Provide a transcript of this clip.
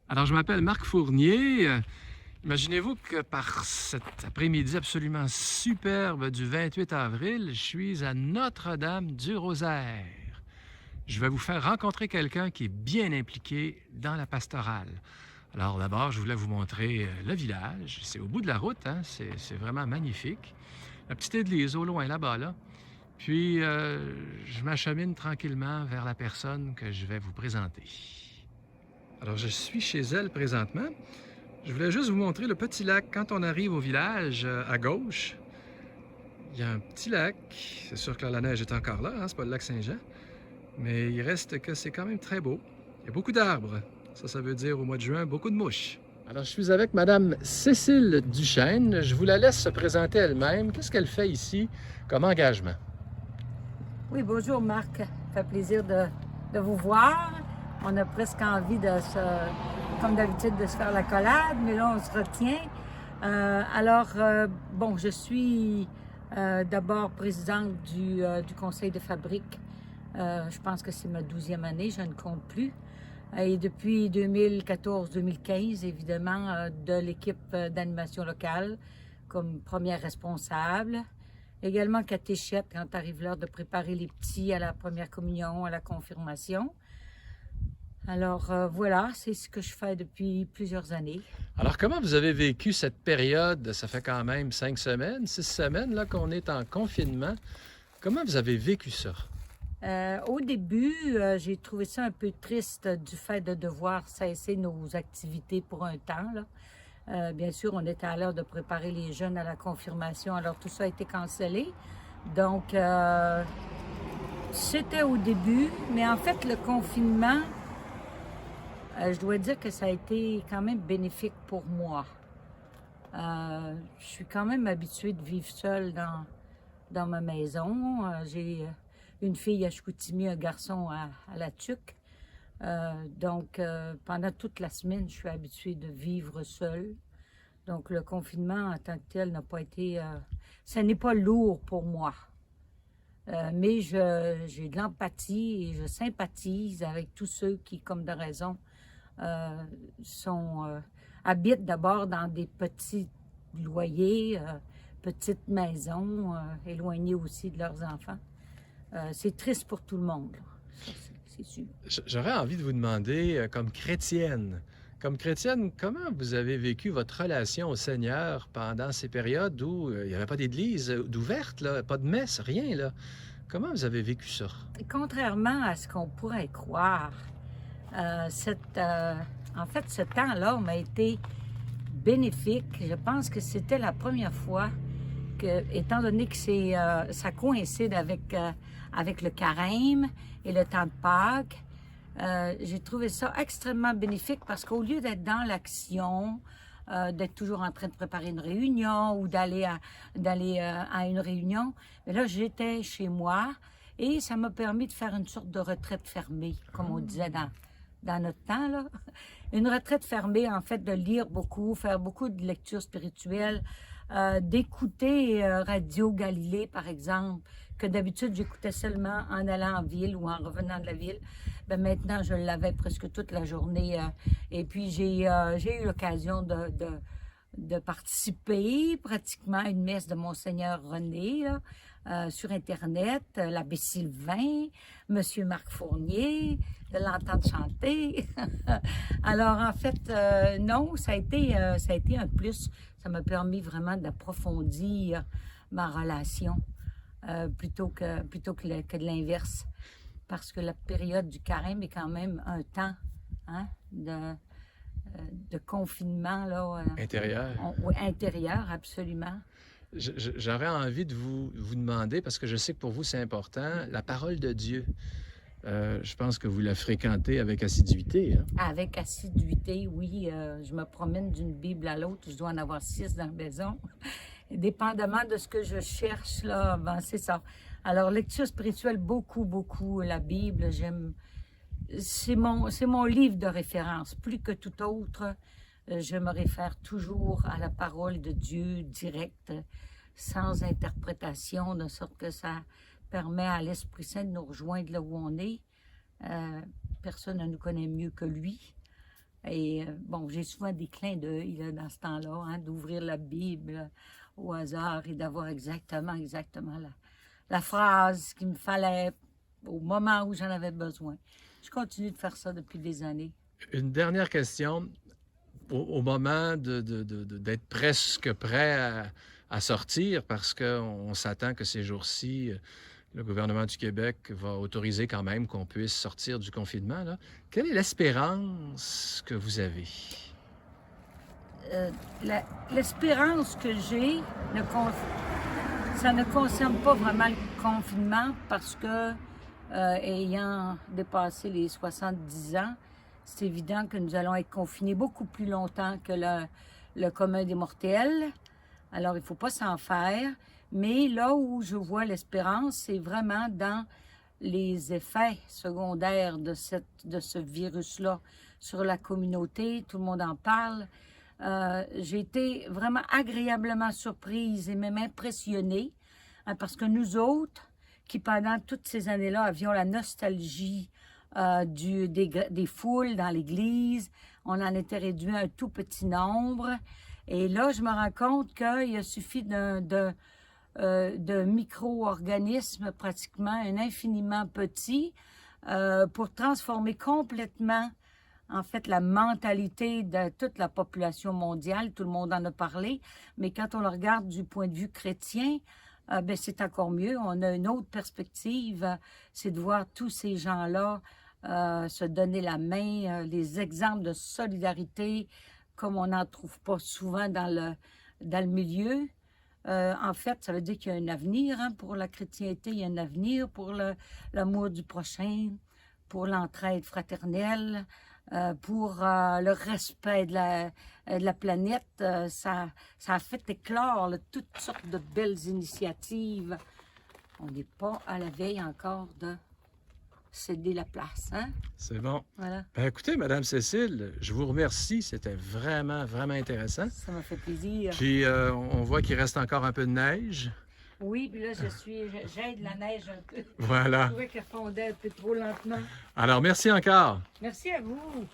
Alors, je m'appelle Marc Fournier. Imaginez-vous que par cet après-midi absolument superbe du 28 avril, je suis à Notre-Dame-du-Rosaire. Je vais vous faire rencontrer quelqu'un qui est bien impliqué dans la pastorale. Alors d'abord, je voulais vous montrer le village. C'est au bout de la route, hein? C'est vraiment magnifique. La petite église au loin là-bas, là. Puis, je m'achemine tranquillement vers la personne que je vais vous présenter. Alors, je suis chez elle présentement. Je voulais juste vous montrer le petit lac. Quand on arrive au village, à gauche, il y a un petit lac. C'est sûr que là, la neige est encore là, hein? C'est pas le lac Saint-Jean. Mais il reste que c'est quand même très beau. Il y a beaucoup d'arbres. Ça veut dire au mois de juin, beaucoup de mouches. Alors, je suis avec Madame Cécile Duchesne. Je vous la laisse se présenter elle-même. Qu'est-ce qu'elle fait ici comme engagement? Oui, bonjour Marc. Ça fait plaisir de vous voir. On a presque envie comme d'habitude, de se faire l'accolade, mais là, on se retient. Bon, je suis d'abord présidente du conseil de fabrique. Je pense que c'est ma 12e année, je ne compte plus. Et depuis 2014-2015, évidemment, de l'équipe d'animation locale comme première responsable. Également catéchète quand arrive l'heure de préparer les petits à la première communion, à la confirmation. Alors voilà, c'est ce que je fais depuis plusieurs années. Alors, comment vous avez vécu cette période? Ça fait quand même 5 semaines, 6 semaines là, qu'on est en confinement. Comment vous avez vécu ça? Au début, j'ai trouvé ça un peu triste du fait de devoir cesser nos activités pour un temps, là. Bien sûr, on était à l'heure de préparer les jeunes à la confirmation, alors tout ça a été cancellé. Donc, c'était au début, mais en fait, le confinement, je dois dire que ça a été quand même bénéfique pour moi. Je suis quand même habituée de vivre seule dans ma maison. J'ai une fille à Chicoutimi, un garçon à La Tuque. Pendant toute la semaine, je suis habituée de vivre seule. Donc, le confinement en tant que tel n'a pas été... ça n'est pas lourd pour moi. Mais j'ai de l'empathie et je sympathise avec tous ceux qui, comme de raison, habitent d'abord dans des petits loyers, petites maisons, éloignées aussi de leurs enfants. C'est triste pour tout le monde, là. Ça, c'est sûr. J'aurais envie de vous demander, comme chrétienne, comment vous avez vécu votre relation au Seigneur pendant ces périodes où il n'y avait pas d'église d'ouverte, là, pas de messe, rien, là? Comment vous avez vécu ça? Et contrairement à ce qu'on pourrait croire, en fait, ce temps-là m'a été bénéfique. Je pense que c'était la première fois que, étant donné que ça coïncide avec le carême et le temps de Pâques, j'ai trouvé ça extrêmement bénéfique parce qu'au lieu d'être dans l'action, d'être toujours en train de préparer une réunion ou d'aller à une réunion, mais là, j'étais chez moi et ça m'a permis de faire une sorte de retraite fermée, comme on disait dans notre temps, là. Une retraite fermée, en fait, de lire beaucoup, faire beaucoup de lectures spirituelles, d'écouter Radio Galilée, par exemple, que d'habitude, j'écoutais seulement en allant en ville ou en revenant de la ville. Ben maintenant, je l'avais presque toute la journée. Et puis, j'ai eu l'occasion de participer pratiquement à une messe de Monseigneur René, là, sur Internet, l'abbé Sylvain, Monsieur Marc Fournier, de l'entendre chanter. Alors, en fait, non, ça a été un plus. Ça m'a permis vraiment d'approfondir ma relation plutôt que de l'inverse. Parce que la période du carême est quand même un temps, hein, de confinement, là. Intérieur. Oui, intérieur, absolument. J'aurais envie de vous demander, parce que je sais que pour vous c'est important, la parole de Dieu. Je pense que vous la fréquentez avec assiduité, hein? Avec assiduité, oui. Je me promène d'une Bible à l'autre. Je dois en avoir 6 dans la maison. Dépendamment de ce que je cherche, là, ben, c'est ça. Alors, lecture spirituelle, beaucoup, la Bible, j'aime. C'est mon livre de référence. Plus que tout autre, je me réfère toujours à la parole de Dieu directe, sans interprétation, de sorte que ça permet à l'Esprit Saint de nous rejoindre là où on est. Personne ne nous connaît mieux que lui. Et bon, j'ai souvent des clins d'œil là, dans ce temps-là, hein, d'ouvrir la Bible au hasard et d'avoir exactement la phrase qu'il me fallait au moment où j'en avais besoin. Je continue de faire ça depuis des années. Une dernière question. Au moment d'être presque prêt à sortir, parce qu'on s'attend que ces jours-ci, le gouvernement du Québec va autoriser quand même qu'on puisse sortir du confinement, là. Quelle est l'espérance que vous avez? Euh, L'espérance que j'ai, ça ne concerne pas vraiment le confinement parce que, ayant dépassé les 70 ans, c'est évident que nous allons être confinés beaucoup plus longtemps que le commun des mortels. Alors, il ne faut pas s'en faire. Mais là où je vois l'espérance, c'est vraiment dans les effets secondaires de ce virus-là sur la communauté. Tout le monde en parle. J'ai été vraiment agréablement surprise et même impressionnée, hein, parce que nous autres, qui pendant toutes ces années-là avions la nostalgie des foules dans l'église, on en était réduit à un tout petit nombre. Et là, je me rends compte qu'il a suffi de micro-organismes pratiquement, un infiniment petit, pour transformer complètement en fait, la mentalité de toute la population mondiale. Tout le monde en a parlé, mais quand on le regarde du point de vue chrétien, ben, c'est encore mieux. On a une autre perspective, c'est de voir tous ces gens-là se donner la main, les exemples de solidarité comme on n'en trouve pas souvent dans le milieu. En fait, ça veut dire qu'il y a un avenir, hein, pour la chrétienté, il y a un avenir pour l'amour du prochain, pour l'entraide fraternelle, pour le respect de la planète. Ça a fait éclore là, toutes sortes de belles initiatives. On n'est pas à la veille encore de céder la place, hein? C'est bon. Voilà. Ben, écoutez, Madame Cécile, je vous remercie. C'était vraiment, vraiment intéressant. Ça m'a fait plaisir. Puis, on voit qu'il reste encore un peu de neige. Oui, puis là, j'aide la neige un peu. Voilà. Je trouvais qu'elle fondait un peu trop lentement. Alors, merci encore. Merci à vous.